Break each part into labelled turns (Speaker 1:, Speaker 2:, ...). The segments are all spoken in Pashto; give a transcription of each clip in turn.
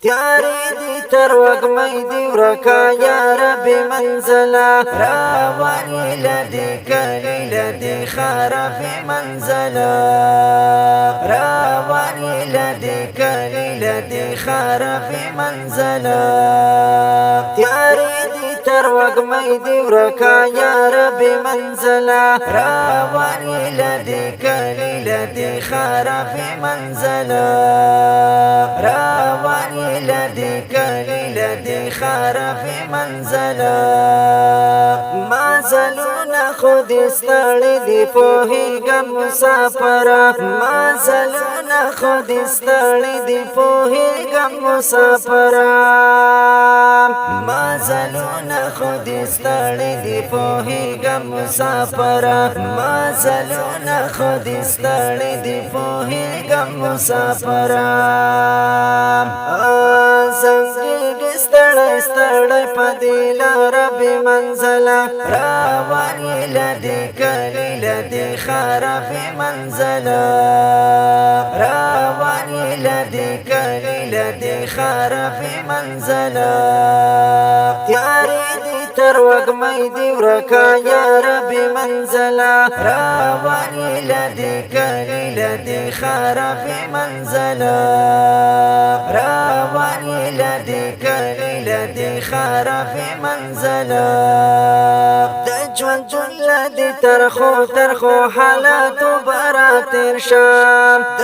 Speaker 1: تیاری دی تر وگمی دی ورکا یا رب منزلا راوانی لدی کلی لدی خرف منزلا راوانی لدی کلی لدی خرف منزلا تیاری دی تر وگمی دی ورکا یا رب منزلا راوانی لدی کلی لدی خرف منزلا راوانی لدی کلی لدی خرف منزلا ما زلونا خود استړی دی پوهیږم مسافره ما زلونا خود استړی دی پوهیږم مسافره ما زلونا خود استړی دی پوهیږم مسافره ما زلونا خود استړی دی پوهیږم مسافره زنګي ستړی ستړی پدې لار به منزله راوانی لدی کلی لدی خرف منزله راوانی لدی کلی لدی خرف منزله تیاری دی تر وگمی دی ورکا یا رب منزله راوانی لدی کلی لدی خرف منزله راوانی لدی کلی لدی خرف منزله د ژوند لدی ترخو حالاتو برا تیر شم د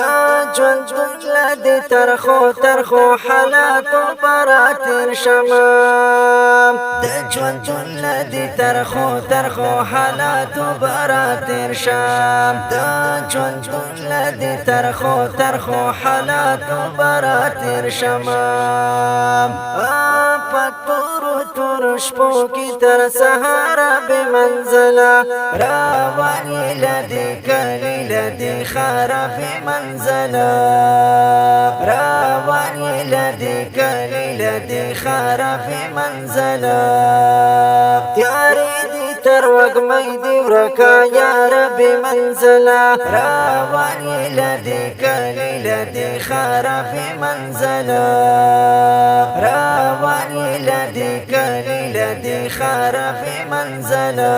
Speaker 1: ژوند لدی ترخو حالاتو برا تیر شم د ژوند لدی ترخو حالاتو برا تیر شم د ژوند لدی ترخو حالاتو برا تیر شم تور شپو کی تر سهار به منزله راوانی لدی کلی لدی خرف منزله راوانی لدی کلی لدی خرف منزله تیاری دی تر وگمی دی ورکا یا رب منزله راوانی لدی کلی لدی خرف منزله راوانی لدی کلی لدی خرف منزله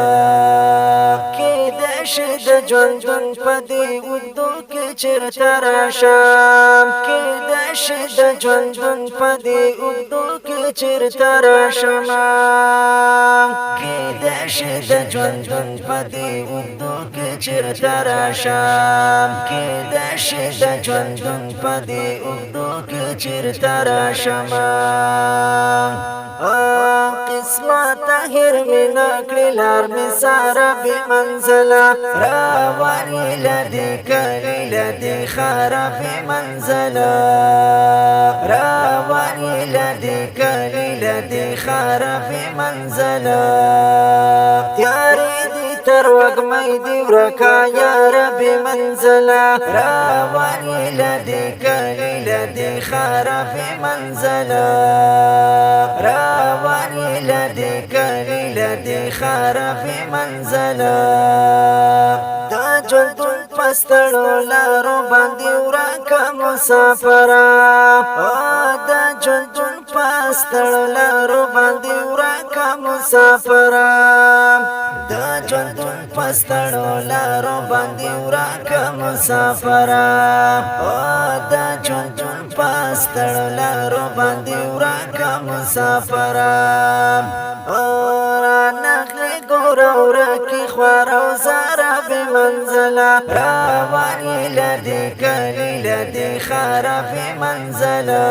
Speaker 1: کیدای شي د ژوندون په دې اوږدو کې چېرته راشم کیدای شي د ژوندون په دې اوږدو کې چېرته راشم کیدای شي د ژوندون په دې اوږدو کې چېرته راشم کیدای شي د ژوندون په دې اوږدو کې چېرته راشم قسمت هر می نکړی لار می سارا به منزله راوانی لدی کلی لدی خرف منزله راوانی لدی کلی لدی خرف منزله تیاری دی تر وگمی دی ورکا یا رب منزله راوانی لدی کلی لدی خرف منزله راوانی لدی کلی لدی خرف منزله دا ژوندون پستړو لارو باندې ورکا مسافره دا ژوندون پستړو لارو باندې ورکا مسافره دا ژوندون پستړو لارو باندې ورکا مسافره دا ژوندون پستړو لارو باندې ورکا مسافره نغلی ګورو کی خوارو زارا به منزله راوانی لدی کلی لدی خرف منزله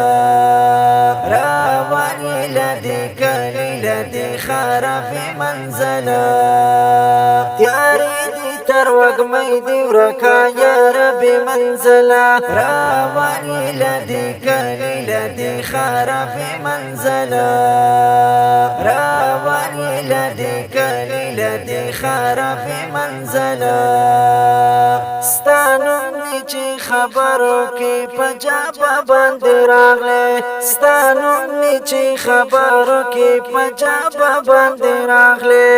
Speaker 1: راوانی لدی کلی لدی خرف منزله تیاری دی تر وگمی دی ورکا یا رب منزله راوانی لدی کلی لدی خرف منزله راوانی لدی کلی لدی خرف منزله ستانو چې خبرو کې پجابا باندې راغله ستانو چې خبرو کې پجابا باندې راغله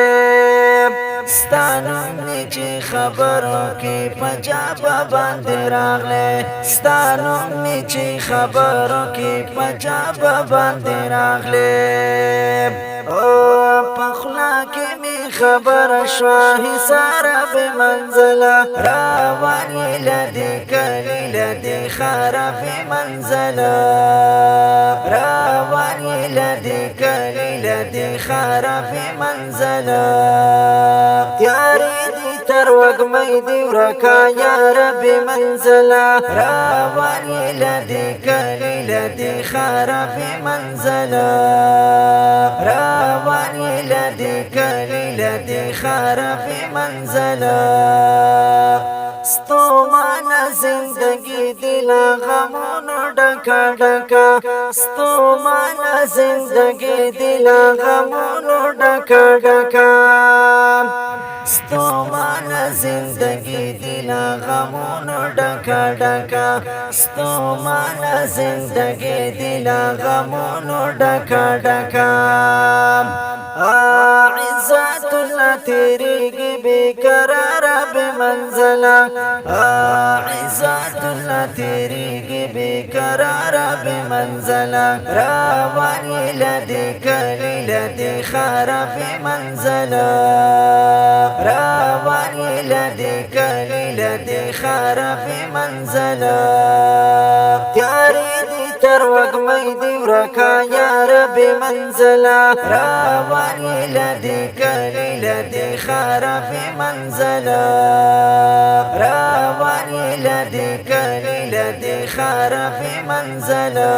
Speaker 1: ستانم می چې خبرو کې پنجاب باندې راغله ستانم می چې خبرو کې پنجاب باندې راغله او پخلا کې می خبر شوا حصار به منزله رواني لدی کلی لدی خراب منزله رواني لدی کلی لدی خراب منزله تیاری دی تر وگمی دی ورکا یا رب منزله رواني لدی کلی لدی خراب منزله رواني لدی کلی لدی خراب منزله ستومانا زندگی دلا غمونو ڈکا ڈکا ستومانا زندگی دلا غمونو ڈکا ڈکا ستومانا زندگی دلا غمونو ڈکا ڈکا ستومانا زندگی دلا غمونو ڈکا ڈکا عزت اللہ تیری بیقرار بمنزلہ عزت اللہ تیری بیقرار بمنزلہ رواني لدی کلی لدی خراب منزلہ رواني لدی کلی لدی خراب منزلہ تیاری دی تر وگمی دی ورکا یا رب منزلہ رواني لدی کلی لدی خراب منزلہ رواني لدی کلی لدی خراب منزلہ